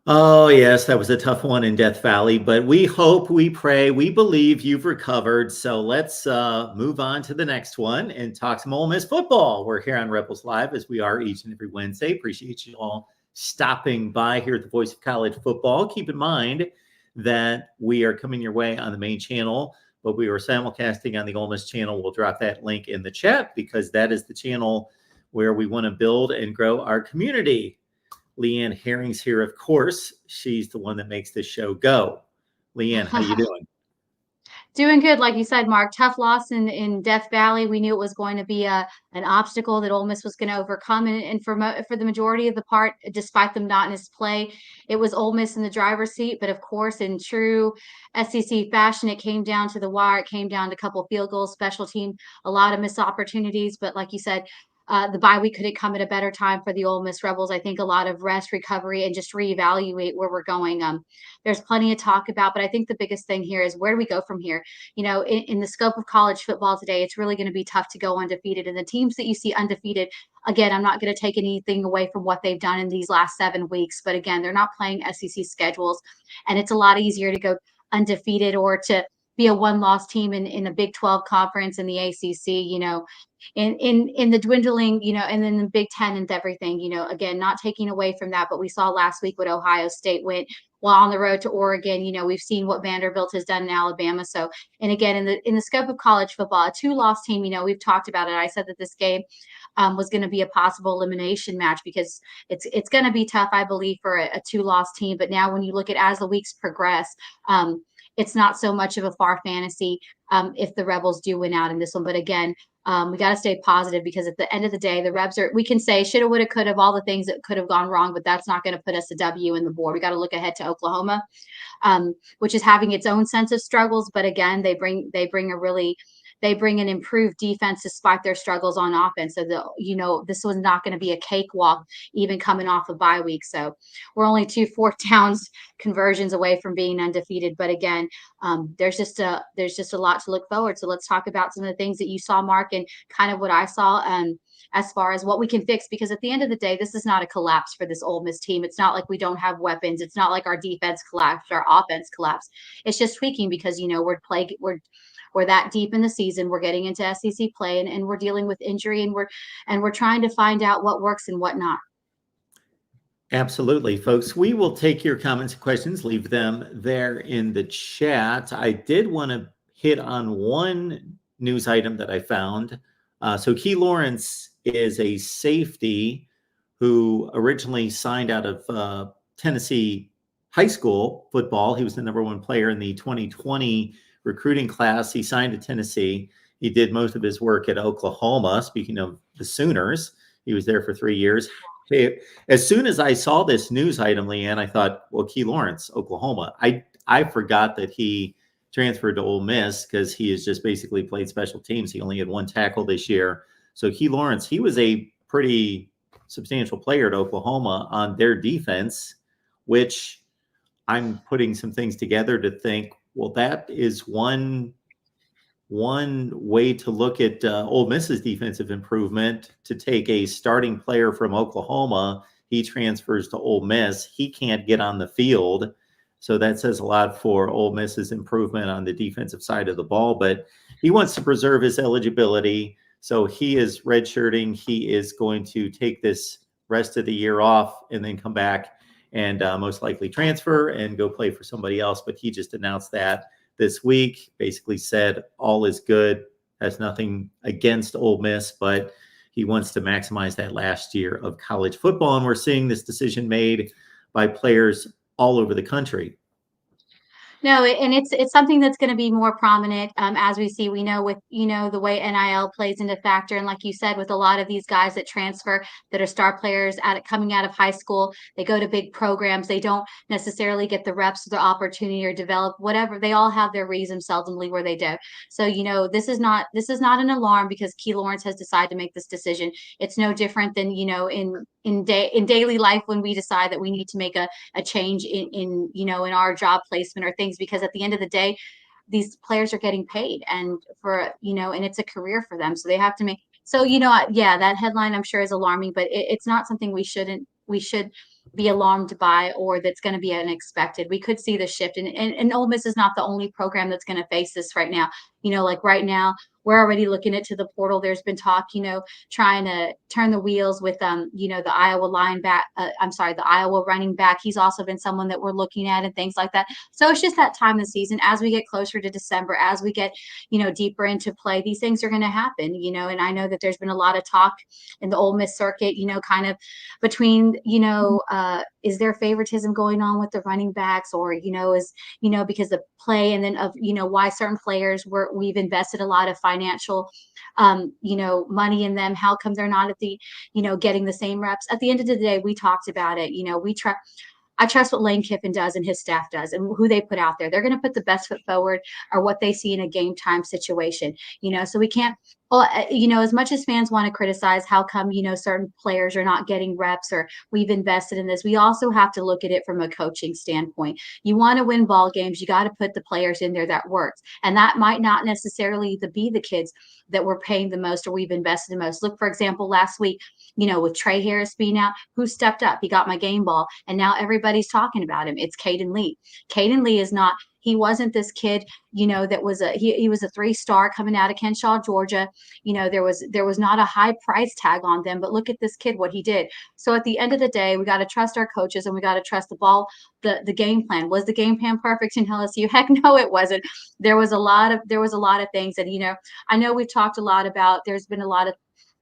Oh, yes, that was a tough one in Death Valley, but we hope, we pray, we believe you've recovered. So let's move on to the next one and talk some Ole Miss football. We're here on Rebels Live as we are each and every Wednesday. Appreciate you all stopping by here at the Voice of College Football. Keep in mind that we are coming your way on the main channel, but we are simulcasting on the Ole Miss channel. We'll drop that link in the chat because that is the channel where we want to build and grow our community. Leanne Herring's here, of course. She's the one that makes this show go. Leanne, how you doing? Doing good, like you said, Mark. Tough loss in Death Valley. We knew it was going to be an obstacle that Ole Miss was going to overcome, and for the majority of the part, despite them not in his play, it was Ole Miss in the driver's seat. But of course, in true SEC fashion, it came down to the wire. It came down to a couple field goals, special team, a lot of missed opportunities. But like you said, the bye week could have come at a better time for the Ole Miss Rebels. I think a lot of rest, recovery, and just reevaluate where we're going. There's plenty of talk about, but I think the biggest thing here is where do we go from here? In the scope of college football today, it's really going to be tough to go undefeated. And the teams that you see undefeated, again, I'm not going to take anything away from what they've done in these last 7 weeks, but again, they're not playing SEC schedules, and it's a lot easier to go undefeated or to be a one-loss team in a Big 12 conference in the ACC, in the dwindling, and then the Big Ten and everything, again, not taking away from that, but we saw last week what Ohio State went while on the road to Oregon. We've seen what Vanderbilt has done in Alabama. So, and again, in the scope of college football, a two-loss team, we've talked about it. I said that this game was going to be a possible elimination match because it's going to be tough, I believe, for a two-loss team. But now when you look at as the weeks progress, it's not so much of a far fantasy if the Rebels do win out in this one. But again, we got to stay positive because at the end of the day, the Rebs we can say shoulda, woulda, coulda, all the things that could have gone wrong, but that's not going to put us a W in the board. We got to look ahead to Oklahoma, which is having its own sense of struggles. But again, they bring an improved defense despite their struggles on offense. So this was not going to be a cakewalk, even coming off a bye week. So we're only 2 fourth downs conversions away from being undefeated. But again, there's just a lot to look forward. So let's talk about some of the things that you saw, Mark, and kind of what I saw. As far as what we can fix, because at the end of the day, this is not a collapse for this Ole Miss team. It's not like we don't have weapons. It's not like our defense collapsed, our offense collapsed. It's just tweaking because we're that deep in the season. We're getting into SEC play, and we're dealing with injury, and we're trying to find out what works and what not. Absolutely, folks. We will take your comments and questions. Leave them there in the chat. I did want to hit on one news item that I found. So Key Lawrence is a safety who originally signed out of Tennessee high school football. He was the #1 player in the 2020 recruiting class. He signed to Tennessee. He did most of his work at Oklahoma. Speaking of the Sooners, he was there for 3 years. Hey, as soon as I saw this news item, Leanne, I thought, well, Key Lawrence, Oklahoma. I forgot that he transferred to Ole Miss because he has just basically played special teams. He only had 1 tackle this year. So Key Lawrence, he was a pretty substantial player at Oklahoma on their defense, which I'm putting some things together to think, well, that is one way to look at Ole Miss's defensive improvement, to take a starting player from Oklahoma. He transfers to Ole Miss. He can't get on the field. So that says a lot for Ole Miss's improvement on the defensive side of the ball. But he wants to preserve his eligibility. So he is redshirting. He is going to take this rest of the year off and then come back and most likely transfer and go play for somebody else. But he just announced that this week, basically said all is good, has nothing against Ole Miss, but he wants to maximize that last year of college football. And we're seeing this decision made by players all over the country. No, and it's something that's going to be more prominent as we see. We know with the way NIL plays into factor, and like you said, with a lot of these guys that transfer that are star players coming out of high school, they go to big programs. They don't necessarily get the reps, or the opportunity, or develop whatever. They all have their reasons, seldomly where they do. So this is not an alarm because Key Lawrence has decided to make this decision. It's no different than in daily life when we decide that we need to make a change in our job placement or things, because at the end of the day, these players are getting paid, and and it's a career for them, so they have to make. So yeah, that headline I'm sure is alarming, but it's not something we should be alarmed by, or that's going to be unexpected. We could see the shift, and Ole Miss is not the only program that's going to face this right now. Like right now, we're already looking into the portal. There's been talk, trying to turn the wheels with the Iowa linebacker. The Iowa running back. He's also been someone that we're looking at and things like that. So it's just that time of the season. As we get closer to December, as we get deeper into play, these things are going to happen. And I know that there's been a lot of talk in the Ole Miss circuit, kind of between, is there favoritism going on with the running backs, or, is, because of play, and then of, why certain players we've invested a lot of financial, money in them. How come they're not at the, getting the same reps? At the end of the day, we talked about it. I trust what Lane Kiffin does and his staff does and who they put out there. They're going to put the best foot forward, or what they see in a game time situation, so we can't, as much as fans want to criticize how come, certain players are not getting reps, or we've invested in this, we also have to look at it from a coaching standpoint. You want to win ball games, you got to put the players in there that works. And that might not necessarily be the kids that we're paying the most or we've invested the most. Look, for example, last week, with Trey Harris being out, who stepped up? He got my game ball, and now everybody's talking about him. It's Caden Lee. Caden Lee is not, he wasn't this kid, that was he was a 3-star coming out of Kenshaw, Georgia. There was not a high price tag on them, but look at this kid, what he did. So at the end of the day, we got to trust our coaches, and we got to trust the game plan. Was the game plan perfect in LSU? Heck no, it wasn't. There was a lot of things that, I know we've talked a lot about, there's been a lot of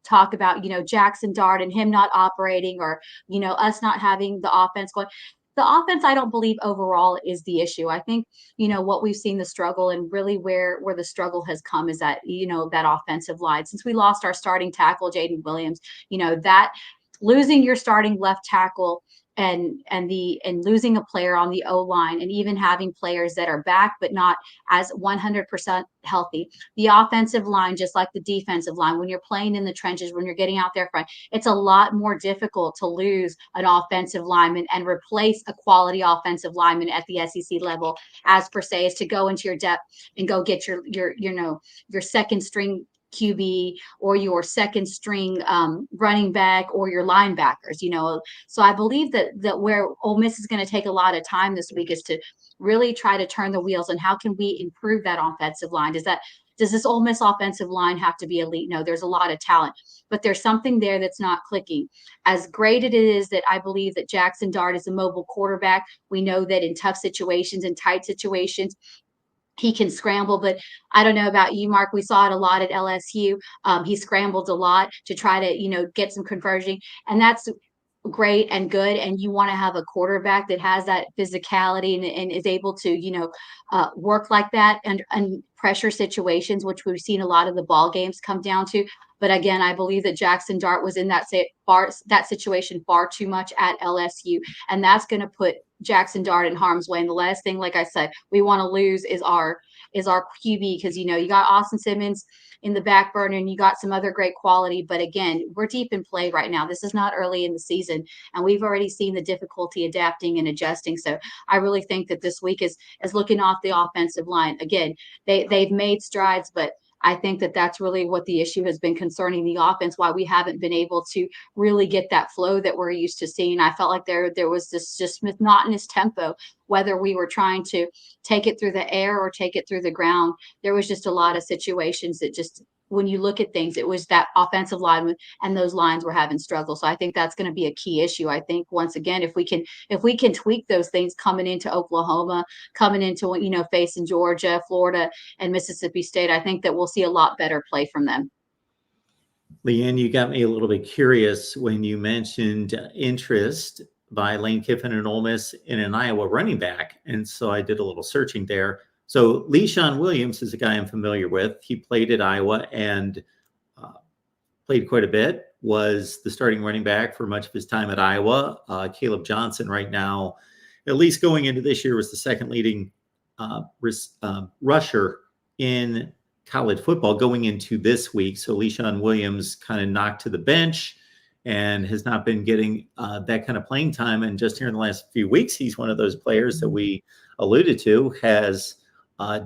talk about, Jackson Dart and him not operating, or, us not having the offense going. The offense, I don't believe overall is the issue. I think, what we've seen the struggle, and really where the struggle has come, is that, that offensive line. Since we lost our starting tackle, Jaden Williams, that losing your starting left tackle and losing a player on the O-line, and even having players that are back but not as 100% healthy. The offensive line, just like the defensive line, when you're playing in the trenches, when you're getting out there front, it's a lot more difficult to lose an offensive lineman and replace a quality offensive lineman at the SEC level, as per se, is to go into your depth and go get your second string QB, or your second string running back, or your linebackers, So I believe that where Ole Miss is going to take a lot of time this week is to really try to turn the wheels on how can we improve that offensive line. Does this Ole Miss offensive line have to be elite? No, there's a lot of talent, but there's something there that's not clicking. As great it is that I believe that Jackson Dart is a mobile quarterback, we know that in tough situations and tight situations, he can scramble, but I don't know about you, Mark. We saw it a lot at LSU. He scrambled a lot to try to, get some conversion, and that's great and good. And you want to have a quarterback that has that physicality and is able to, work like that and pressure situations, which we've seen a lot of the ball games come down to. But again, I believe that Jackson Dart was in that situation far too much at LSU, and that's going to put Jackson Dart in harm's way. And the last thing, like I said, we want to lose is our QB, because you got Austin Simmons in the back burner, and you got some other great quality. But again, we're deep in play right now. This is not early in the season, and we've already seen the difficulty adapting and adjusting. So I really think that this week is looking off the offensive line. Again, they've made strides, but I think that that's really what the issue has been concerning the offense, why we haven't been able to really get that flow that we're used to seeing. I felt like there was this just monotonous tempo, whether we were trying to take it through the air or take it through the ground. There was just a lot of situations that just, when you look at things, it was that offensive line and those lines were having struggle. So I think that's going to be a key issue. I think once again, if we can tweak those things coming into Oklahoma, coming into, facing Georgia, Florida, and Mississippi State, I think that we'll see a lot better play from them. Leanne, you got me a little bit curious when you mentioned interest by Lane Kiffin and Ole Miss in an Iowa running back. And so I did a little searching there. So Le'Shawn Williams is a guy I'm familiar with. He played at Iowa and played quite a bit, was the starting running back for much of his time at Iowa. Caleb Johnson right now, at least going into this year, was the second leading rusher in college football going into this week. So Le'Shawn Williams kind of knocked to the bench and has not been getting that kind of playing time. And just here in the last few weeks, he's one of those players that we alluded to has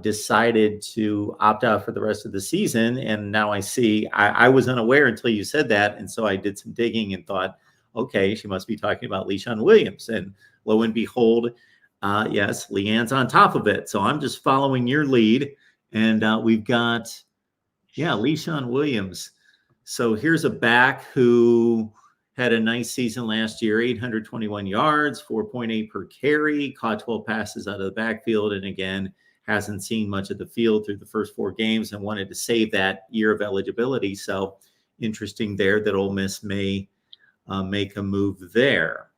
decided to opt out for the rest of the season. And now I see, I was unaware until you said that. And so I did some digging and thought, okay, she must be talking about Leishawn Williams. And lo and behold, yes, Leanne's on top of it. So I'm just following your lead. And we've got, Leishawn Williams. So here's a back who had a nice season last year, 821 yards, 4.8 per carry, caught 12 passes out of the backfield. And again, hasn't seen much of the field through the first 4 games and wanted to save that year of eligibility. So interesting there that Ole Miss may make a move there.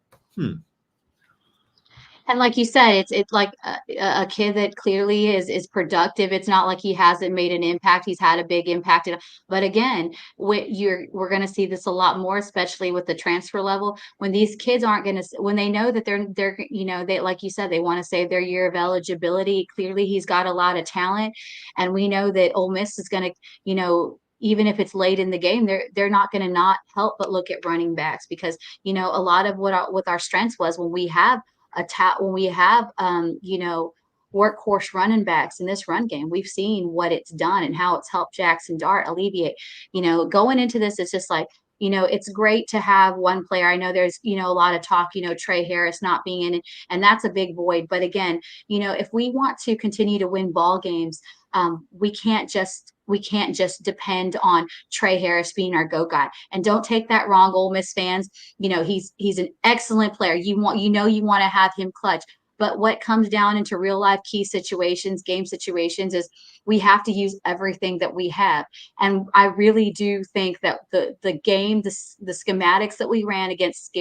And like you said, it's like a kid that clearly is productive. It's not like he hasn't made an impact. He's had a big impact. But again, we're going to see this a lot more, especially with the transfer level, when these kids aren't going to, when they know that they're they, like you said, they want to save their year of eligibility. Clearly, he's got a lot of talent, and we know that Ole Miss is going to, even if it's late in the game, they're not going to not help but look at running backs, because a lot of what our strengths was when we have workhorse running backs in this run game. We've seen what it's done and how it's helped Jackson Dart alleviate. Going into this, it's just like, it's great to have one player. I know there's, a lot of talk, Trey Harris not being in it, and that's a big void. But again, if we want to continue to win ball games, we can't just depend on Trey Harris being our go guy. And don't take that wrong, Ole Miss fans. He's an excellent player. You want to have him clutch. But what comes down into real life key situations, game situations, is we have to use everything that we have. And I really do think that the game, the schematics that we ran against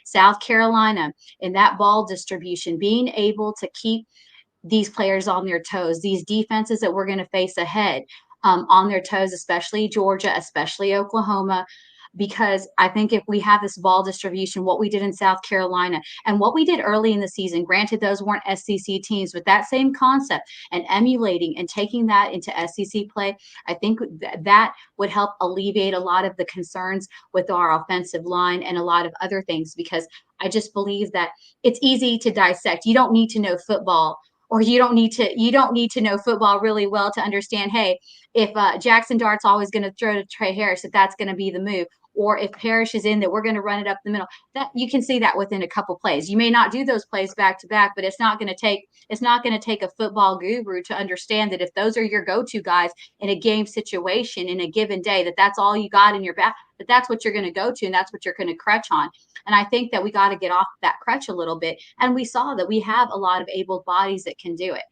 South Carolina in that ball distribution, being able to keep these players on their toes, these defenses that we're going to face ahead on their toes, especially Georgia, especially Oklahoma, because I think if we have this ball distribution, what we did in South Carolina and what we did early in the season, granted those weren't SEC teams, but that same concept and emulating and taking that into SEC play, I think that would help alleviate a lot of the concerns with our offensive line and a lot of other things, because I just believe that it's easy to dissect. You don't need to know football, or you don't need to know football really well to understand, hey, if Jackson Dart's always going to throw to Trey Harris, if that's going to be the move, or if Parrish is in, that we're going to run it up the middle. That you can see that within a couple plays. You may not do those plays back to back, but it's not going to take a football guru to understand that if those are your go-to guys in a game situation in a given day, that's all you got in your back, that's what you're going to go to, and that's what you're going to crutch on. And I think that we got to get off that crutch a little bit. And we saw that we have a lot of able bodies that can do it.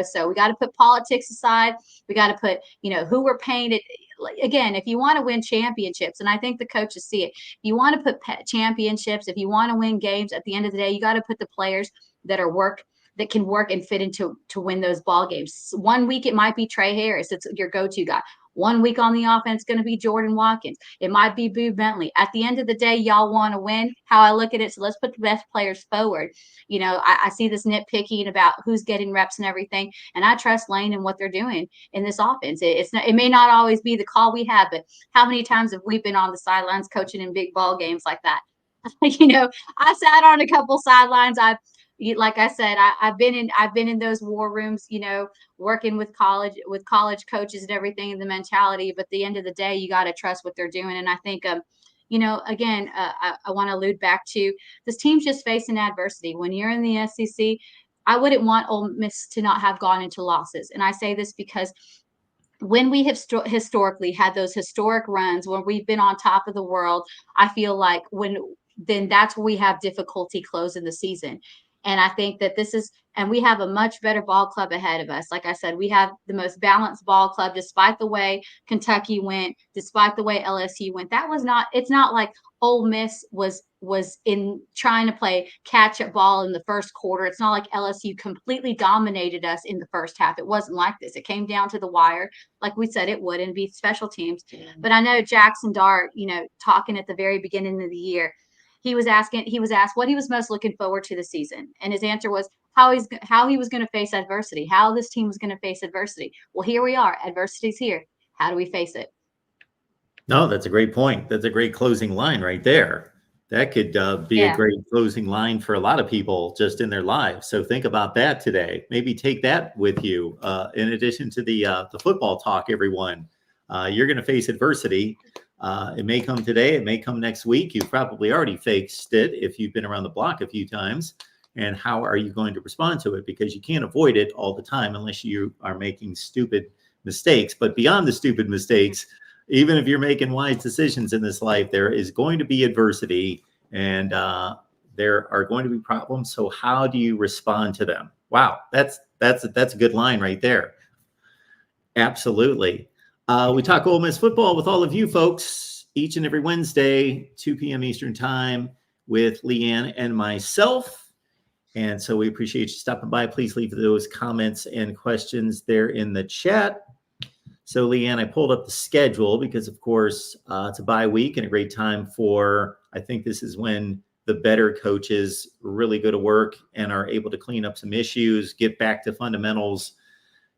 So we got to put politics aside. We got to put, who we're paying it. Again, if you want to win championships, and I think the coaches see it, if you want to put championships, if you want to win games, at the end of the day, you got to put the players that can work and fit into to win those ball games. 1 week it might be Trey Harris, it's your go-to guy. 1 week on the offense going to be Jordan Watkins. It might be Boo Bentley. At the end of the day, y'all want to win. How I look at it, so let's put the best players forward. I see this nitpicking about who's getting reps and everything, and I trust Lane and what they're doing in this offense. It may not always be the call we have, but how many times have we been on the sidelines coaching in big ball games like that? I sat on a couple sidelines. Like I said, I've been in those war rooms, working with college coaches and everything, and the mentality. But at the end of the day, you got to trust what they're doing. And I think, again, I want to allude back to this team's just facing adversity. When you're in the SEC, I wouldn't want Ole Miss to not have gone into losses. And I say this because when we have historically had those historic runs where we've been on top of the world, I feel like then that's where we have difficulty closing the season. And I think that and we have a much better ball club ahead of us. Like I said, we have the most balanced ball club, despite the way Kentucky went, despite the way LSU went. It's not like Ole Miss was in trying to play catch up ball in the first quarter. It's not like LSU completely dominated us in the first half. It wasn't like this. It came down to the wire, like we said it would, and be special teams. But I know Jackson Dart, talking at the very beginning of the year, he was asked what he was most looking forward to the season. And his answer was how he was going to face adversity, how this team was going to face adversity. Well, here we are. Adversity's here. How do we face it? No, that's a great point. That's a great closing line right there. That could be a great closing line for a lot of people just in their lives. So think about that today. Maybe take that with you. In addition to the football talk, everyone, you're going to face adversity. It may come today. It may come next week. You've probably already faced it if you've been around the block a few times. And how are you going to respond to it? Because you can't avoid it all the time unless you are making stupid mistakes. But beyond the stupid mistakes, even if you're making wise decisions in this life, there is going to be adversity, and there are going to be problems. So how do you respond to them? Wow, that's a good line right there. Absolutely. We talk Ole Miss football with all of you folks each and every Wednesday, 2 p.m. Eastern time, with Leanne and myself. And so we appreciate you stopping by. Please leave those comments and questions there in the chat. So, Leanne, I pulled up the schedule because, of course, it's a bye week and a great time for, I think this is when the better coaches really go to work and are able to clean up some issues, get back to fundamentals,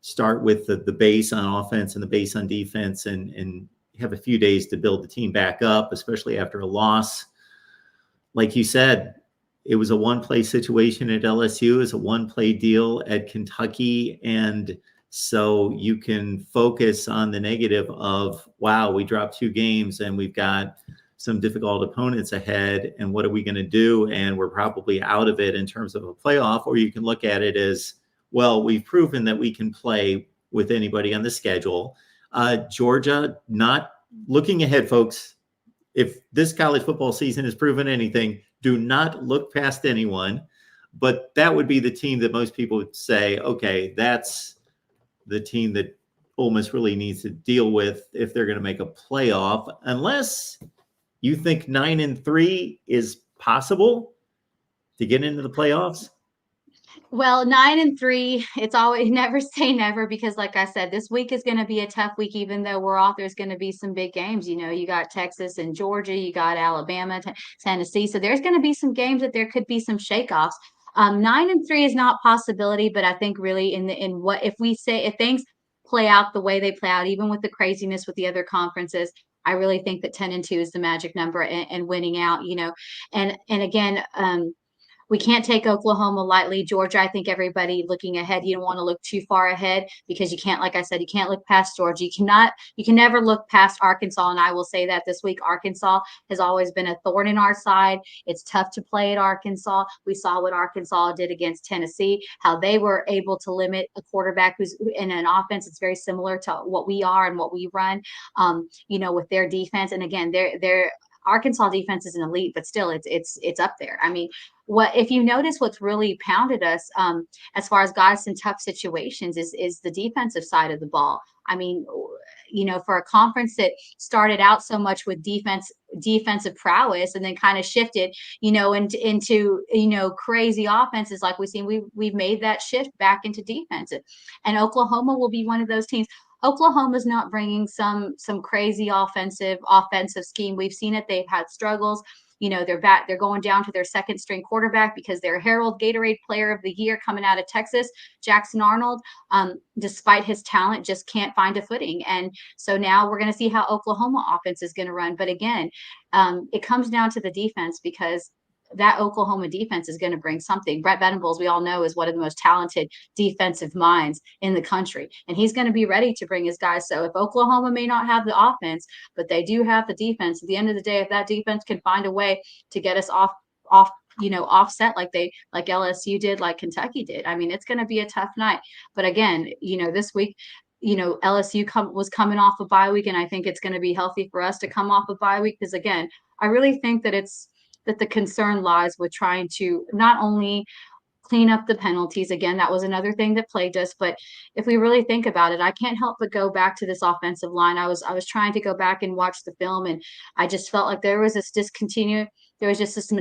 start with the base on offense and the base on defense, and have a few days to build the team back up, especially after a loss. Like you said, it was a one-play situation at LSU. It's a one-play deal at Kentucky. And so you can focus on the negative of, wow, we dropped 2 games and we've got some difficult opponents ahead. And what are we going to do? And we're probably out of it in terms of a playoff. Or you can look at it as, well, we've proven that we can play with anybody on the schedule. Georgia, not looking ahead, folks. If this college football season has proven anything, do not look past anyone. But that would be the team that most people would say, okay, that's the team that Ole Miss really needs to deal with if they're going to make a playoff, unless you think 9-3 is possible to get into the playoffs. Well, 9-3, it's always never say never, because like I said, this week is going to be a tough week, even though we're off. There's going to be some big games. You know, you got Texas and Georgia, you got Alabama, Tennessee. So there's going to be some games that there could be some shakeoffs. 9-3 is not possibility, but I think really in what if we say if things play out the way they play out, even with the craziness with the other conferences, I really think that 10-2 is the magic number and winning out. You know, and again, we can't take Oklahoma lightly. Georgia, I think everybody looking ahead, you don't want to look too far ahead, because you can't, like I said, you can't look past Georgia. You can never look past Arkansas. And I will say that this week, Arkansas has always been a thorn in our side. It's tough to play at Arkansas. We saw what Arkansas did against Tennessee, how they were able to limit a quarterback who's in an offense. It's very similar to what we are and what we run, you know, with their defense. And again, they're Arkansas defense is an elite, but still it's up there. I mean, what if you notice what's really pounded us as far as guys in tough situations is the defensive side of the ball. I mean, you know, for a conference that started out so much with defensive prowess and then kind of shifted, you know, into you know, crazy offenses like we've seen, we've made that shift back into defensive, and Oklahoma will be one of those teams. Oklahoma's not bringing some crazy offensive scheme. We've seen it. They've had struggles. You know, they're going down to their second string quarterback because their Herald Gatorade Player of the Year coming out of Texas, Jackson Arnold, despite his talent, just can't find a footing. And so now we're going to see how Oklahoma offense is going to run. But again, it comes down to the defense, because that Oklahoma defense is going to bring something. Brett Venables, we all know, is one of the most talented defensive minds in the country, and he's going to be ready to bring his guys. So if Oklahoma may not have the offense, but they do have the defense, at the end of the day, if that defense can find a way to get us off, you know, offset like LSU did, like Kentucky did, I mean, it's going to be a tough night. But again, you know, this week, you know, LSU was coming off a bye week, and I think it's going to be healthy for us to come off a bye week, because again, I really think that the concern lies with trying to not only clean up the penalties. Again, that was another thing that plagued us. But if we really think about it, I can't help but go back to this offensive line. I was trying to go back and watch the film, and I just felt like there was this discontinued. There was just this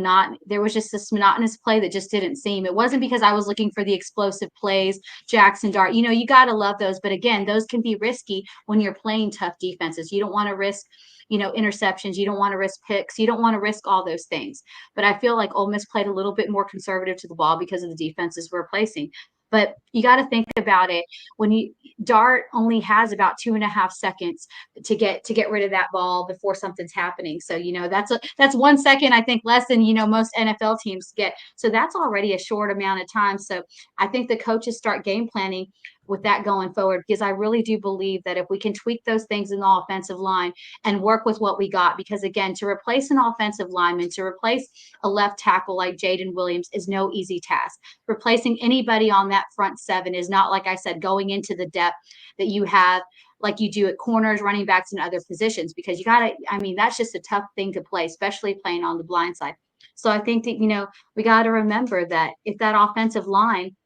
monotonous play that just didn't seem. It wasn't because I was looking for the explosive plays, Jackson Dart. You know, you got to love those. But again, those can be risky when you're playing tough defenses. You don't want to risk, you know, interceptions. You don't want to risk picks. You don't want to risk all those things. But I feel like Ole Miss played a little bit more conservative to the ball because of the defenses we're placing. But you got to think about it. When Dart only has about 2.5 seconds to get rid of that ball before something's happening. So, you know, that's 1 second, I think, less than, you know, most NFL teams get. So that's already a short amount of time. So I think the coaches start game planning with that going forward, because I really do believe that if we can tweak those things in the offensive line and work with what we got, because again, to replace an offensive lineman, to replace a left tackle like Jaden Williams is no easy task. Replacing anybody on that front seven is not, like I said, going into the depth that you have like you do at corners, running backs, and other positions, because you got to, I mean, that's just a tough thing to play, especially playing on the blind side. So I think that, we got to remember that if that offensive line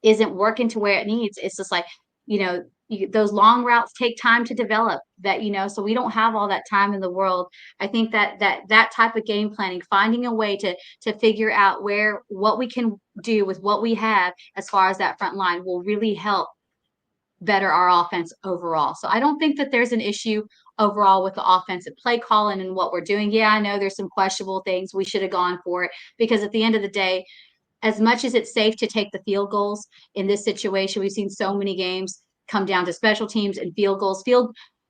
isn't working to where it needs, it's just like, those long routes take time to develop that, so we don't have all that time in the world. I think that type of game planning, finding a way to figure out what we can do with what we have as far as that front line will really help better our offense overall. So I don't think that there's an issue overall with the offensive play calling and what we're doing. Yeah, I know there's some questionable things. We should have gone for it, because at the end of the day, as much as it's safe to take the field goals in this situation, we've seen so many games come down to special teams and field goals.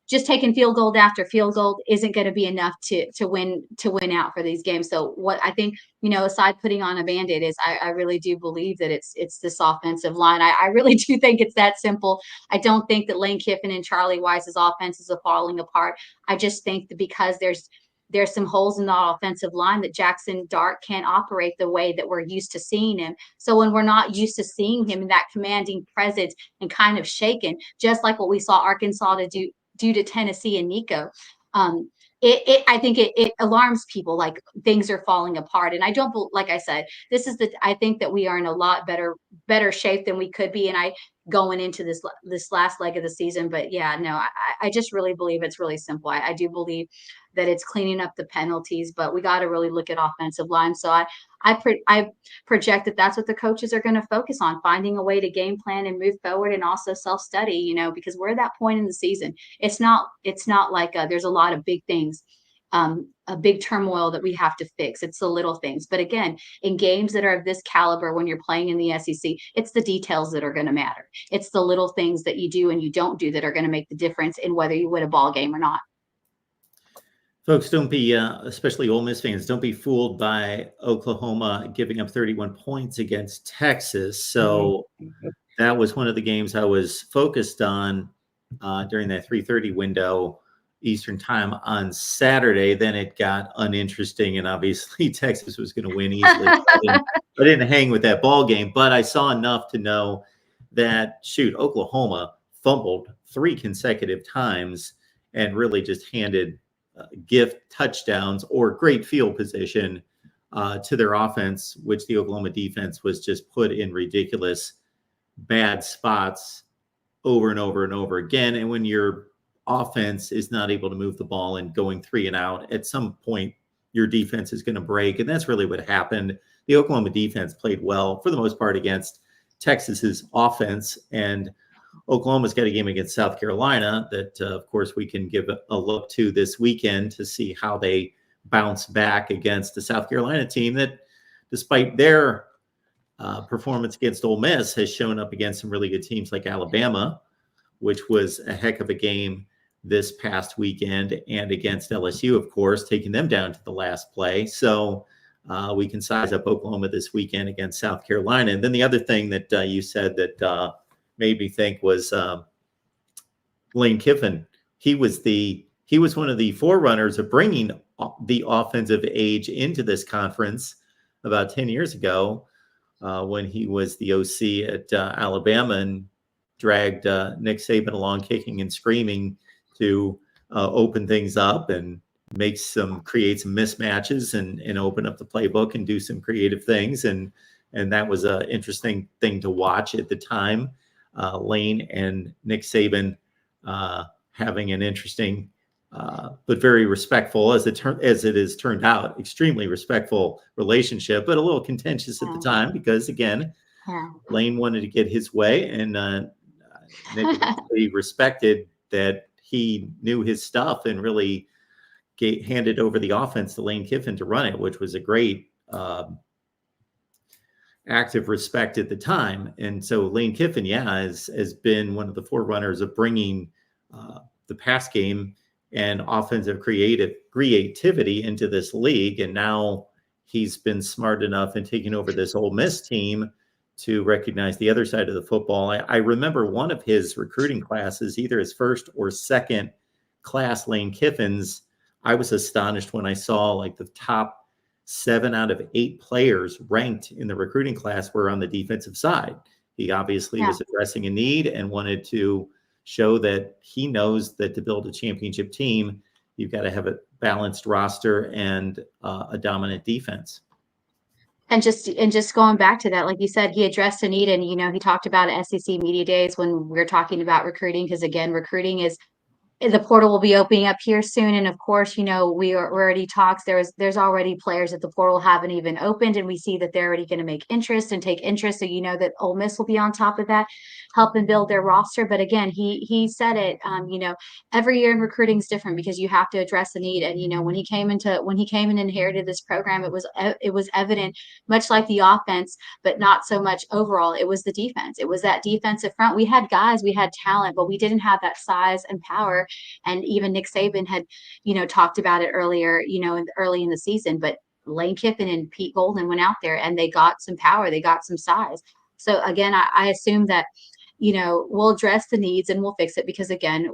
Just taking field goal after field goal isn't going to be enough to win out for these games. So what I think, aside putting on a Band-Aid, is I really do believe that it's this offensive line. I really do think it's that simple. I don't think that Lane Kiffin and Charlie Weis's offenses are falling apart. I just think that because there's some holes in the offensive line that Jackson Dart can't operate the way that we're used to seeing him. So when we're not used to seeing him in that commanding presence and kind of shaken, just like what we saw Arkansas do to Tennessee and Nico, I think it alarms people, like things are falling apart. And I don't, like I said, I think that we are in a lot better shape than we could be. And going into this last leg of the season. But yeah, no, I just really believe it's really simple. I do believe that it's cleaning up the penalties, but we got to really look at offensive line. So I project that that's what the coaches are going to focus on, finding a way to game plan and move forward, and also self-study, because we're at that point in the season. It's not like there's a lot of big things, a big turmoil that we have to fix. It's the little things. But again, in games that are of this caliber, when you're playing in the SEC, it's the details that are going to matter. It's the little things that you do and you don't do that are going to make the difference in whether you win a ball game or not. Folks, don't be, especially Ole Miss fans, don't be fooled by Oklahoma giving up 31 points against Texas. So that was one of the games I was focused on during that 3:30 window Eastern time on Saturday. Then it got uninteresting, and obviously Texas was going to win easily. I didn't hang with that ball game, but I saw enough to know that, Oklahoma fumbled 3 consecutive times and really just handed gift touchdowns or great field position to their offense, which the Oklahoma defense was just put in ridiculous bad spots over and over and over again. And when your offense is not able to move the ball and going 3 and out, at some point your defense is going to break. And that's really what happened. The Oklahoma defense played well for the most part against Texas's offense, and Oklahoma's got a game against South Carolina that, of course, we can give a look to this weekend to see how they bounce back against the South Carolina team that, despite their performance against Ole Miss, has shown up against some really good teams like Alabama, which was a heck of a game this past weekend, and against LSU, of course, taking them down to the last play. So we can size up Oklahoma this weekend against South Carolina. And then the other thing that you said that made me think was Lane Kiffin. He was one of the forerunners of bringing the offensive age into this conference about 10 years ago when he was the OC at Alabama and dragged Nick Saban along kicking and screaming to open things up and create some mismatches and open up the playbook and do some creative things. And that was an interesting thing to watch at the time. Lane and Nick Saban having an interesting but very respectful, as it has turned out, extremely respectful relationship, but a little contentious at the time because, again, Lane wanted to get his way, and Nick really respected that he knew his stuff and really handed over the offense to Lane Kiffin to run it, which was a great act of respect at the time. And so Lane Kiffin, has been one of the forerunners of bringing the pass game and offensive creativity into this league. And now he's been smart enough in taking over this Ole Miss team to recognize the other side of the football. I remember one of his recruiting classes, either his first or second class, Lane Kiffin's. I was astonished when I saw like the top 7 out of 8 players ranked in the recruiting class were on the defensive side. He obviously was addressing a need and wanted to show that he knows that to build a championship team, you've got to have a balanced roster and a dominant defense. And just going back to that, like you said, he addressed a need, and he talked about at SEC Media Days when we're talking about recruiting, because again, recruiting is the portal will be opening up here soon. And of course, we already talks. There's already players that the portal haven't even opened, and we see that they're already going to make interest and take interest. So that Ole Miss will be on top of that, helping build their roster. But again, he said it. Every year in recruiting is different because you have to address the need. And when he came and inherited this program, it was evident, much like the offense, but not so much overall. It was the defense. It was that defensive front. We had guys, we had talent, but we didn't have that size and power. And even Nick Saban had, talked about it earlier, early in the season. But Lane Kiffin and Pete Golden went out there and they got some power, they got some size. So again, I assume that we'll address the needs and we'll fix it, because again,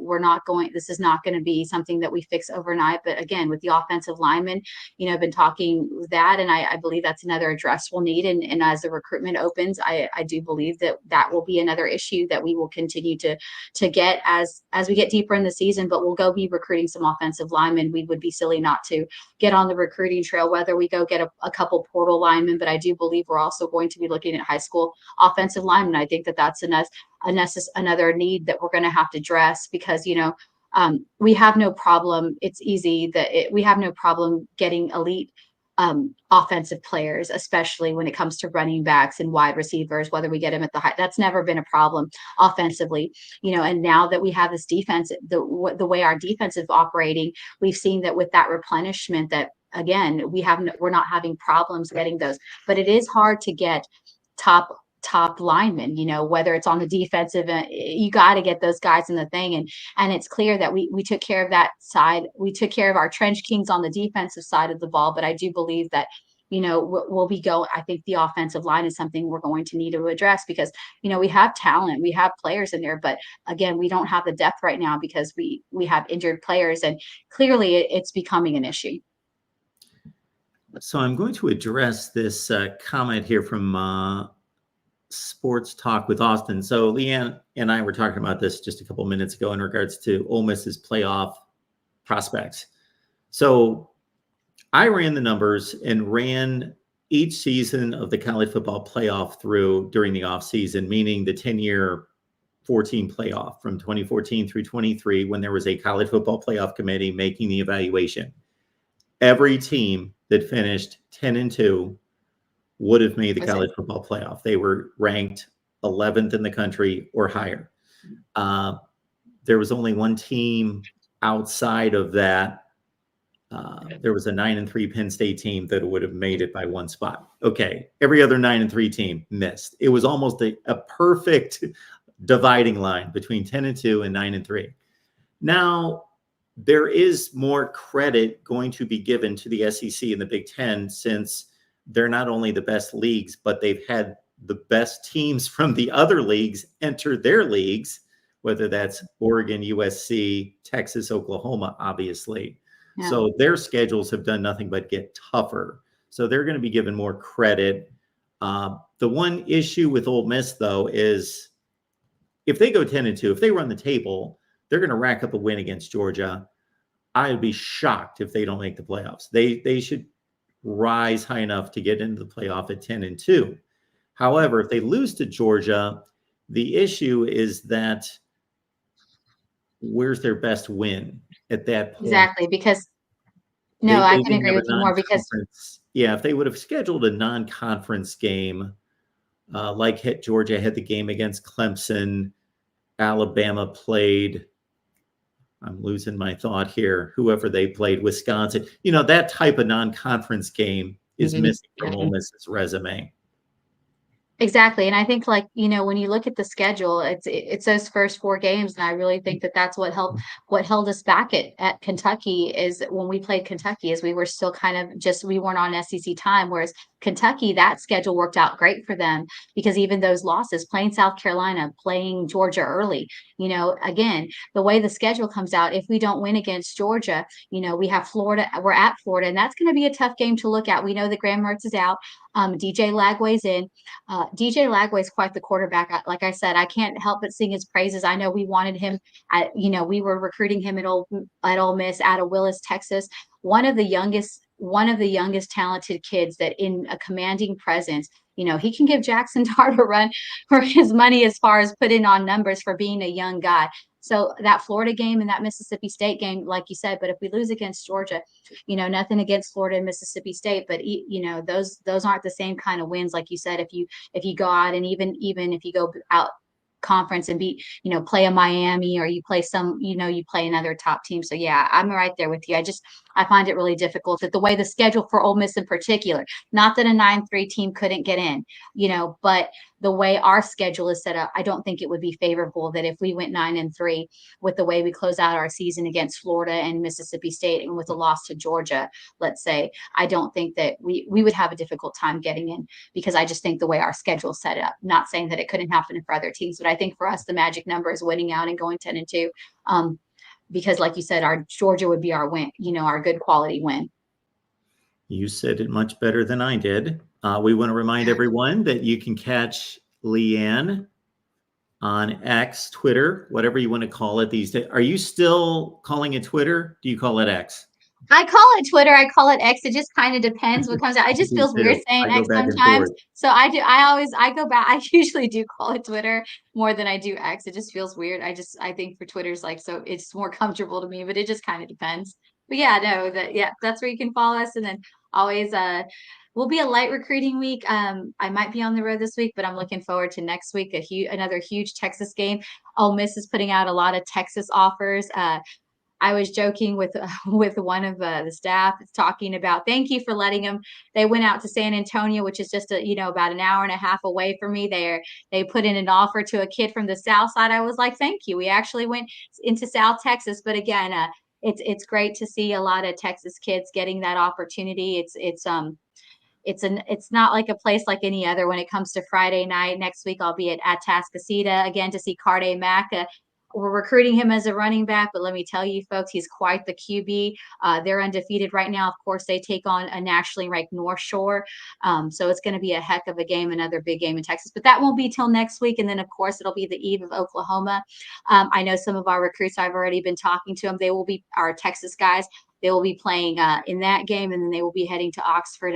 this is not going to be something that we fix overnight. But again, with the offensive linemen, I've been talking that, and I believe that's another addressable need. And as the recruitment opens, I do believe that will be another issue that we will continue to get as we get deeper in the season. But we'll go be recruiting some offensive linemen. We would be silly not to get on the recruiting trail, whether we go get a couple portal linemen. But I do believe we're also going to be looking at high school offensive linemen. I think that's another need that we're going to have to address, because we have no problem. It's easy we have no problem getting elite offensive players, especially when it comes to running backs and wide receivers, whether we get them at the high. That's never been a problem offensively. And now that we have this defense, the way our defense is operating, we've seen that with that replenishment, that again, we're not having problems getting those. But it is hard to get top linemen, whether it's on the defensive end. You got to get those guys in the thing. And it's clear that we took care of that side. We took care of our trench kings on the defensive side of the ball. But I do believe that, we'll be going. I think the offensive line is something we're going to need to address, because, we have talent, we have players in there. But again, we don't have the depth right now because we have injured players, and clearly it's becoming an issue. So I'm going to address this comment here from Sports Talk with Austin. So Leanne and I were talking about this just a couple of minutes ago in regards to Ole Miss's playoff prospects. So I ran the numbers and ran each season of the college football playoff through during the off season, meaning the 10-year 14 playoff from 2014 through 23, when there was a college football playoff committee making the evaluation. Every team that finished 10-2 would have made the college football playoff. They were ranked 11th in the country or higher. There was only one team outside of that. There was a 9-3 Penn State team that would have made it by one spot. Okay, every other 9-3 team missed. It was almost a perfect dividing line between 10-2 and 9-3. Now, there is more credit going to be given to the SEC and the Big Ten, since they're not only the best leagues, but they've had the best teams from the other leagues enter their leagues, whether that's Oregon, USC, Texas, Oklahoma, obviously. Yeah. So their schedules have done nothing but get tougher. So they're going to be given more credit. The one issue with Ole Miss, though, is if they go 10-2, if they run the table, they're going to rack up a win against Georgia. I would be shocked if they don't make the playoffs. They should rise high enough to get into the playoff at 10-2. However, if they lose to Georgia, the issue is that where's their best win at that point? Exactly, because I can agree with you more, because if they would have scheduled a non-conference game, like Georgia had the game against Clemson, Alabama played, I'm losing my thought here, whoever they played, Wisconsin, that type of non-conference game is missing from Ole Miss's resume. Exactly, and I think, like, when you look at the schedule, it's those first 4 games, and I really think that that's what held us back at Kentucky is when we played Kentucky is we were still kind of just we weren't on SEC time, whereas Kentucky, that schedule worked out great for them because even those losses, playing South Carolina, playing Georgia early, again, the way the schedule comes out, if we don't win against Georgia, we have Florida, we're at Florida, and that's gonna be a tough game to look at. We know that Graham Mertz is out, DJ Lagway's in. DJ Lagway is quite the quarterback. Like I said, I can't help but sing his praises. I know we wanted him we were recruiting him at Ole Miss out of Willis, Texas. One of the youngest talented kids that in a commanding presence. He can give Jackson Dart a run for his money as far as putting on numbers for being a young guy. So that Florida game and that Mississippi State game, like you said, but if we lose against Georgia, nothing against Florida and Mississippi State, but those aren't the same kind of wins, like you said. If you go out and even if you go out conference and beat, play a Miami or you play you play another top team. So yeah, I'm right there with you. I find it really difficult that the way the schedule for Ole Miss in particular, not that a 9-3 team couldn't get in, but the way our schedule is set up, I don't think it would be favorable that if we went 9-3 with the way we close out our season against Florida and Mississippi State and with a loss to Georgia, let's say, I don't think that we would have a difficult time getting in because I just think the way our schedule is set up, not saying that it couldn't happen for other teams, but I think for us, the magic number is winning out and going 10-2. Because like you said, our Georgia would be our win, our good quality win. You said it much better than I did. We want to remind everyone that you can catch Leanne on X, Twitter, whatever you want to call it these days. Are you still calling it Twitter? Do you call it X? I call it Twitter. I call it X. It just kind of depends what comes out. It just Me feels weird too. saying I go X back and sometimes. forth. So I go back. I usually do call it Twitter more than I do X. It just feels weird. I think for Twitter's like, so it's more comfortable to me, but it just kind of depends. But yeah, no, that's where you can follow us. And then always, will be a light recruiting week. I might be on the road this week, but I'm looking forward to next week, another huge Texas game. Ole Miss is putting out a lot of Texas offers. I was joking with with one of the staff talking about thank you for letting them. They went out to San Antonio, which is just about an hour and a half away from me. They put in an offer to a kid from the South Side. I was like, thank you. We actually went into South Texas, but again, it's great to see a lot of Texas kids getting that opportunity. It's not like a place like any other when it comes to Friday night. Next week I'll be at Atascocita again to see Carde Mack. We're recruiting him as a running back, but let me tell you, folks, he's quite the QB. They're undefeated right now. Of course, they take on a nationally ranked North Shore. So it's going to be a heck of a game, another big game in Texas. But that won't be till next week. And then, of course, it'll be the eve of Oklahoma. I know some of our recruits, I've already been talking to them. They will be our Texas guys. They will be playing in that game, and then they will be heading to Oxford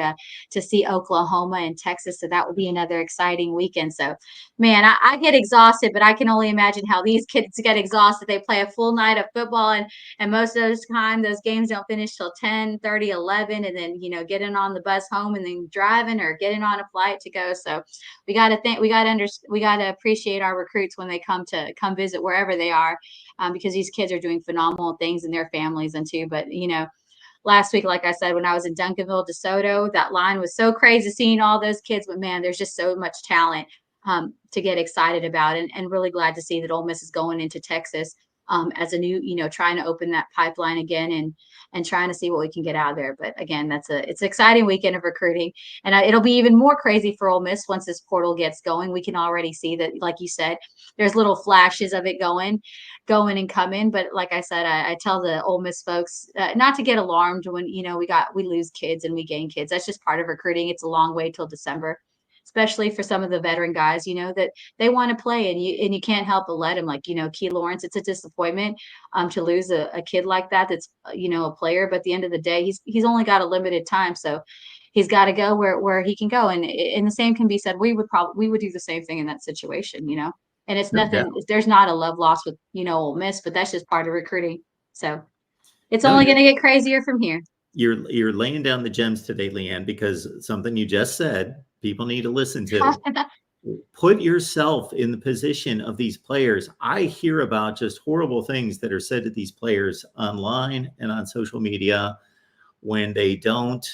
to see Oklahoma and Texas. So that will be another exciting weekend. So, man, I get exhausted, but I can only imagine how these kids get exhausted. They play a full night of football, and most of those time, those games don't finish till 10:30, 11, and then getting on the bus home and then driving or getting on a flight to go. So we got to appreciate our recruits when they come visit wherever they are, because these kids are doing phenomenal things in their families and too. But last week, like I said, when I was in Duncanville, DeSoto, that line was so crazy seeing all those kids. But man, there's just so much talent to get excited about, and really glad to see that Ole Miss is going into Texas as a new, trying to open that pipeline again and trying to see what we can get out of there. But again, it's an exciting weekend of recruiting, and it'll be even more crazy for Ole Miss once this portal gets going. We can already see that, like you said, there's little flashes of it going and coming. But like I said, I tell the Ole Miss folks not to get alarmed when we lose kids and we gain kids. That's just part of recruiting. It's a long way till December, especially for some of the veteran guys, that they want to play, and you can't help but let them. Like Key Lawrence, it's a disappointment to lose a kid like that. That's a player, but at the end of the day, he's only got a limited time, so he's got to go where he can go. And the same can be said. We would do the same thing in that situation, And it's nothing. There's not a love loss with Ole Miss, but that's just part of recruiting. So it's only going to get crazier from here. You're laying down the gems today, Leanne, because something you just said, people need to listen to. Put yourself in the position of these players. I hear about just horrible things that are said to these players online and on social media when they don't,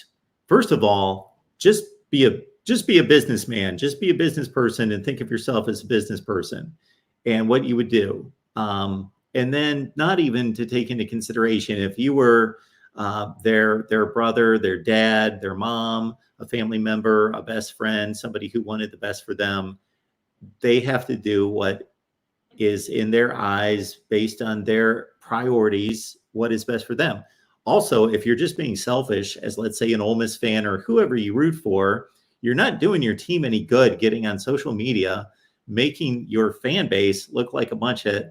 first of all, just be just be a businessman, just be a business person and think of yourself as a business person and what you would do. And then not even to take into consideration if you were their brother, their dad, their mom, a family member, a best friend, somebody who wanted the best for them, they have to do what is in their eyes based on their priorities, what is best for them. Also, if you're just being selfish, as let's say an Ole Miss fan or whoever you root for, you're not doing your team any good getting on social media, making your fan base look like a bunch of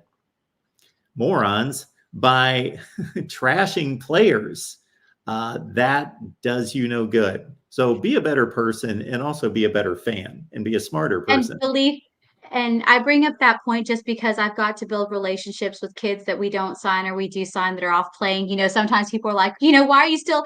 morons by trashing players. That does you no good. So be a better person and also be a better fan and be a smarter And person. believe and I bring up that point just because I've got to build relationships with kids that we don't sign or we do sign that are off playing. Sometimes people are like, why are you still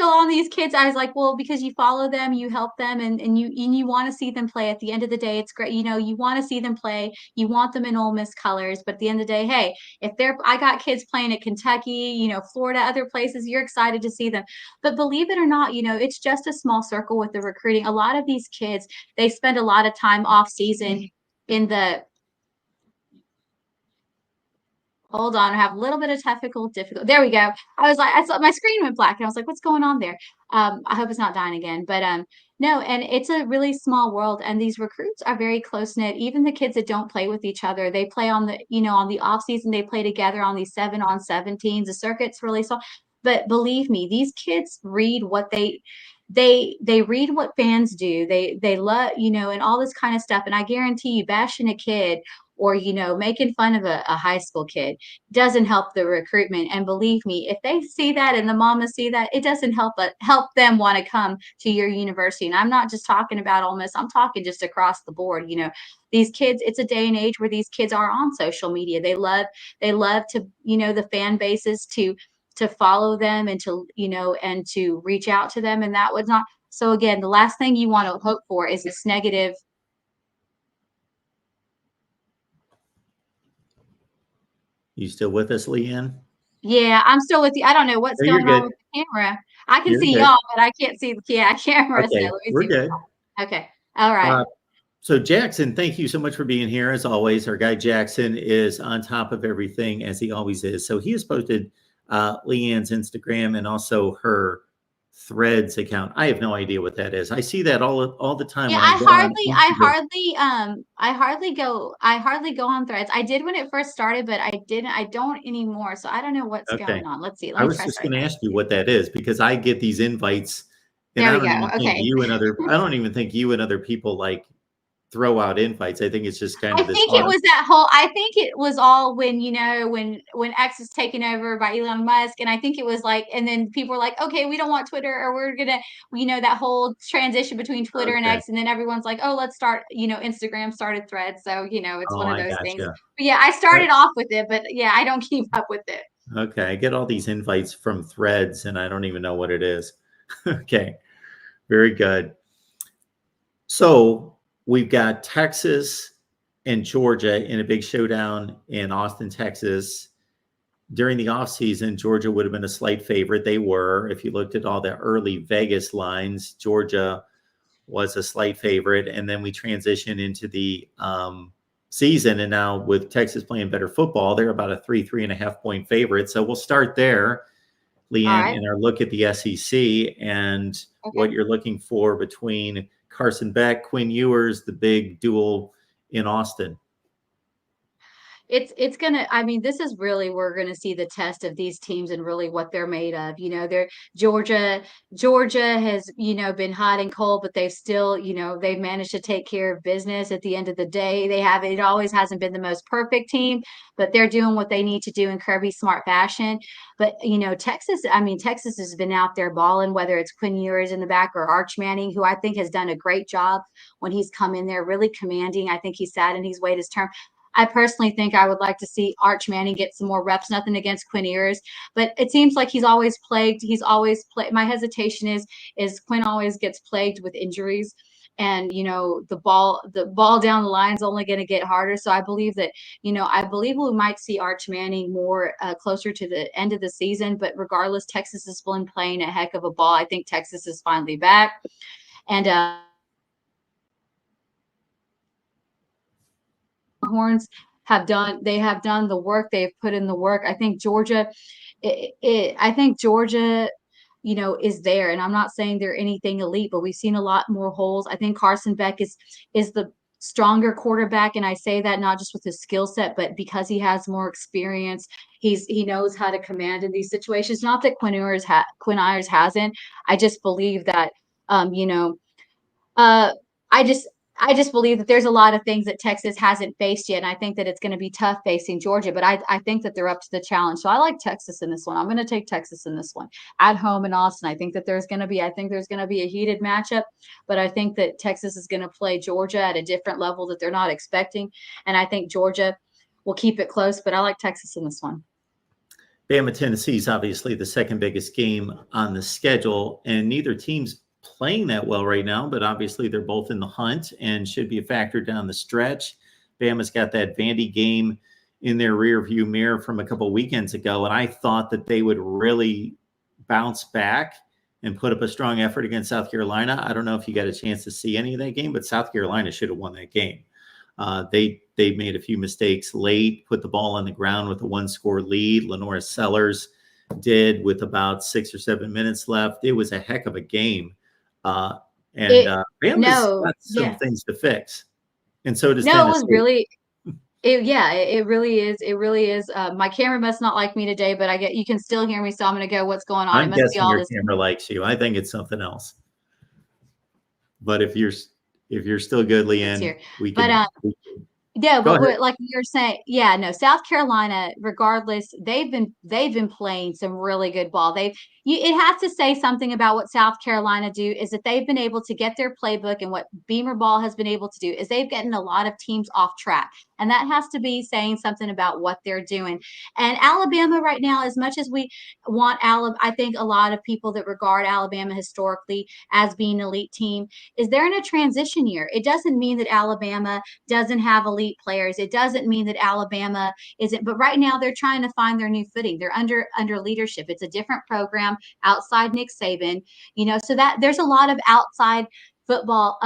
on these kids? I was like, well, because you follow them, you help them, and you want to see them play. At the end of the day, it's great. You want to see them play. You want them in Ole Miss colors. But at the end of the day, hey, if I got kids playing at Kentucky, Florida, other places, you're excited to see them. But believe it or not, it's just a small circle with the recruiting. A lot of these kids, they spend a lot of time off season in the hold on, I have a little bit of technical difficulty. There we go. I saw my screen went black and I was like, what's going on there? I hope it's not dying again. But no, and it's a really small world and these recruits are very close knit. Even the kids that don't play with each other, they play on the off season, they play together on these 7-on-17s. The circuit's really small. But believe me, these kids read what they read what fans do. They love, and all this kind of stuff. And I guarantee you, bashing a kid or making fun of a high school kid doesn't help the recruitment. And believe me, if they see that and the mamas see that, it doesn't help them want to come to your university. And I'm not just talking about Ole Miss, I'm talking just across the board. These kids, it's a day and age where these kids are on social media. They love to, the fan bases to follow them and to reach out to them. And that was not so. Again, the last thing you want to hope for is this negative. You still with us, Leanne? Yeah, I'm still with you. I don't know what's Oh, you're going on good. with the camera. I can You're see good. y'all, but I can't see the camera. So Okay, let me we're see. good. Okay. All right. Uh, so Jackson, thank you so much for being here. As always, our guy Jackson is on top of everything as he always is. So he has posted Leanne's Instagram and also her Threads account. I have no idea what that is. I see that all the time Yeah, when I get on Instagram. I hardly go on Threads. I did when it first started, but I don't anymore. So I don't know what's Okay. going on. Let's see. Let I me was try just starting going to that. ask you what that is because I get these invites and There we go. Okay. I don't even think you and other people like throw out invites. I think it's just kind I of this think it auto. was that whole I think it was all when, when X was taken over by Elon Musk. And I think it was like, and then people were like, okay, we don't want Twitter or we're gonna, that whole transition between Twitter and Okay. X. And then everyone's like, oh, let's start, Instagram started Threads. So, it's Oh, one of I those things. gotcha. But yeah, I started off with it, but yeah, I don't keep up with it. Okay. I get all these invites from Threads and I don't even know what it is. Okay. Very good. So we've got Texas and Georgia in a big showdown in Austin, Texas. During the offseason, Georgia would have been a slight favorite. They were. If you looked at all the early Vegas lines, Georgia was a slight favorite. And then we transition into the season. And now with Texas playing better football, they're about a 3.5 point favorite. So we'll start there, All Leanne, right. in our look at the SEC and Okay. what you're looking for between Carson Beck, Quinn Ewers, the big duel in Austin. It's gonna, I mean, this is really, we're gonna see the test of these teams and really what they're made of. They're Georgia has, been hot and cold, but they've still, they've managed to take care of business. At the end of the day, it always hasn't been the most perfect team, but they're doing what they need to do in Kirby Smart fashion. But Texas has been out there balling, whether it's Quinn Ewers in the back or Arch Manning, who I think has done a great job when he's come in there, really commanding. I think he's sat and he's waited his turn. I personally think I would like to see Arch Manning get some more reps. Nothing against Quinn Ewers, but it seems like he's always plagued. He's always played. My hesitation is Quinn always gets plagued with injuries, and the ball down the line is only going to get harder. So I believe we might see Arch Manning more closer to the end of the season. But regardless, Texas has been playing a heck of a ball. I think Texas is finally back, and Longhorns have done the work. They've put in the work. I think Georgia, I think Georgia, is there. And I'm not saying they're anything elite, but we've seen a lot more holes. I think Carson Beck is the stronger quarterback, and I say that not just with his skill set, but because he has more experience. He knows how to command in these situations. Not that Quinn Ewers hasn't. I just believe that uh, I just I just believe that there's a lot of things that Texas hasn't faced yet, and I think that it's going to be tough facing Georgia. But I think that they're up to the challenge. So I like Texas in this one. I'm going to take Texas in this one at home in Austin. I think there's going to be a heated matchup, but I think that Texas is going to play Georgia at a different level that they're not expecting, and I think Georgia will keep it close. But I like Texas in this one. Bama, Tennessee is obviously the second biggest game on the schedule, and neither team's playing that well right now, but obviously they're both in the hunt and should be a factor down the stretch. Bama's got that Vandy game in their rear view mirror from a couple of weekends ago, and I thought that they would really bounce back and put up a strong effort against South Carolina. I don't know if you got a chance to see any of that game, but South Carolina should have won that game. They made a few mistakes late, put the ball on the ground with a one-score lead. Lenora Sellers did with about 6 or 7 minutes left. It was a heck of a game. Bama's got some things to fix. And so does Tennessee. It was really it really is. It really is. My camera must not like me today, but you can still hear me, so I'm going to go. What's going on? I'm guessing your camera likes you. I think it's something else. But if you're still good, Leanne, we can. Yeah, but like you're saying, South Carolina, regardless, they've been playing some really good ball. It has to say something about what South Carolina do is that they've been able to get their playbook, and what Beamer Ball has been able to do is they've gotten a lot of teams off track. And that has to be saying something about what they're doing. And Alabama right now, as much as we want I think a lot of people that regard Alabama historically as being an elite team is they're in a transition year. It doesn't mean that Alabama doesn't have elite players. It doesn't mean that Alabama isn't, but right now they're trying to find their new footing. They're under leadership. It's a different program outside Nick Saban, so that there's a lot of outside football,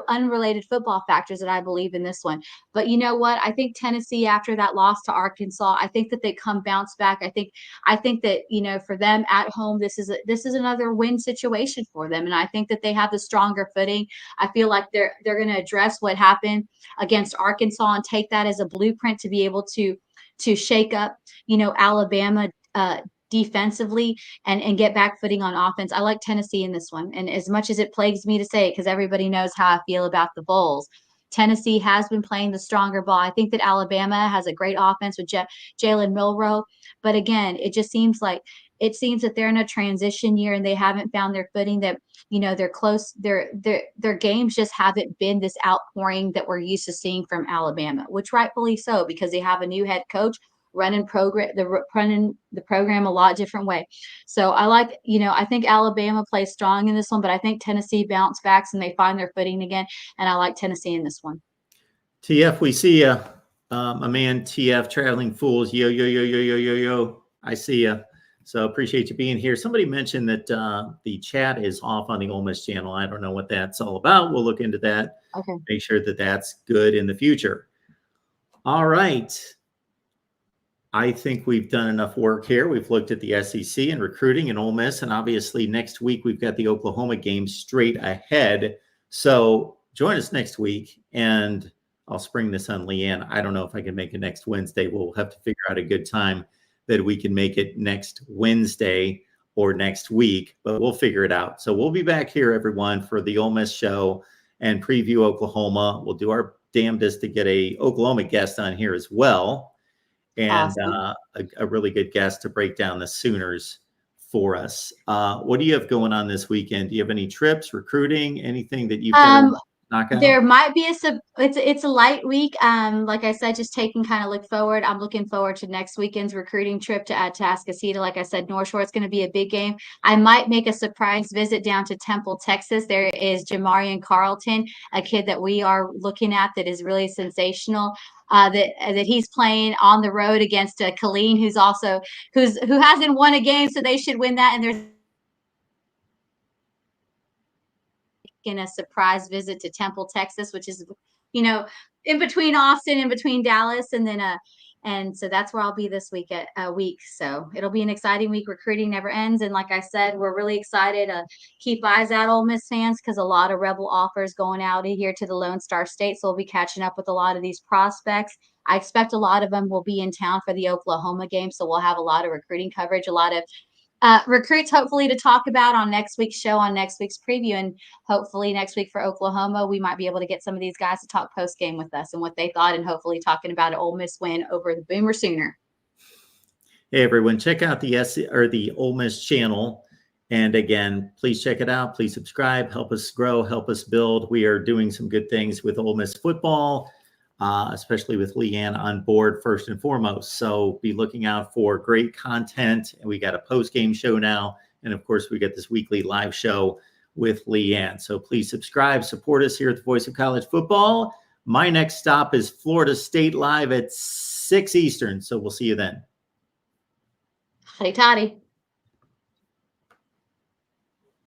unrelated football factors that I believe in this one. But you know what? I think Tennessee, after that loss to Arkansas, I think that they bounce back. I think that, for them at home, this is another win situation for them. And I think that they have the stronger footing. I feel like they're going to address what happened against Arkansas and take that as a blueprint to be able to shake up, Alabama, defensively and get back footing on offense. I like Tennessee in this one. And as much as it plagues me to say it, because everybody knows how I feel about the Vols, Tennessee has been playing the stronger ball. I think that Alabama has a great offense with Jalen Milroe. But again, it seems that they're in a transition year and they haven't found their footing, that, they're close. Their games just haven't been this outpouring that we're used to seeing from Alabama, which rightfully so, because they have a new head coach running the program a lot different way. So I think Alabama plays strong in this one, but I think Tennessee bounce backs and they find their footing again. And I like Tennessee in this one. TF, we see you. A man, TF, Traveling Fools. Yo, yo, yo, yo, yo, yo, yo. I see you. So appreciate you being here. Somebody mentioned that the chat is off on the Ole Miss channel. I don't know what that's all about. We'll look into that. Okay. Make sure that that's good in the future. All right. I think we've done enough work here. We've looked at the SEC and recruiting and Ole Miss, and obviously next week we've got the Oklahoma game straight ahead. So join us next week, and I'll spring this on Leanne. I don't know if I can make it next Wednesday. We'll have to figure out a good time that we can make it next Wednesday or next week, but we'll figure it out. So we'll be back here, everyone, for the Ole Miss show and preview Oklahoma. We'll do our damnedest to get a Oklahoma guest on here as well. And awesome. A really good guest to break down the Sooners for us. What do you have going on this weekend? Do you have any trips, recruiting, anything that you've got to knock out? There might be it's a light week. Like I said, just look forward. I'm looking forward to next weekend's recruiting trip to Atascocita. Like I said, North Shore, it's going to be a big game. I might make a surprise visit down to Temple, Texas. There is Jamarian Carlton, a kid that we are looking at that is really sensational. That he's playing on the road against Colleen, who hasn't won a game, so they should win that. And there's in a surprise visit to Temple, Texas, which is in between Austin, in between Dallas, and then and so that's where I'll be this week. So it'll be an exciting week. Recruiting never ends. And like I said, we're really excited. Keep eyes out, Ole Miss fans, because a lot of Rebel offers going out here to the Lone Star State. So we'll be catching up with a lot of these prospects. I expect a lot of them will be in town for the Oklahoma game. So we'll have a lot of recruiting coverage, a lot of recruits hopefully to talk about on next week's show, on next week's preview. And hopefully next week for Oklahoma, we might be able to get some of these guys to talk post game with us and what they thought, and hopefully talking about an Ole Miss win over the Boomer Sooner. Hey everyone, check out the Ole Miss channel. And again, please check it out. Please subscribe, help us grow, help us build. We are doing some good things with Ole Miss football, especially with Leanne on board first and foremost. So be looking out for great content. And we got a post-game show now. And of course, we get this weekly live show with Leanne. So please subscribe, support us here at the Voice of College Football. My next stop is Florida State Live at 6 Eastern. So we'll see you then. Hotty toddy.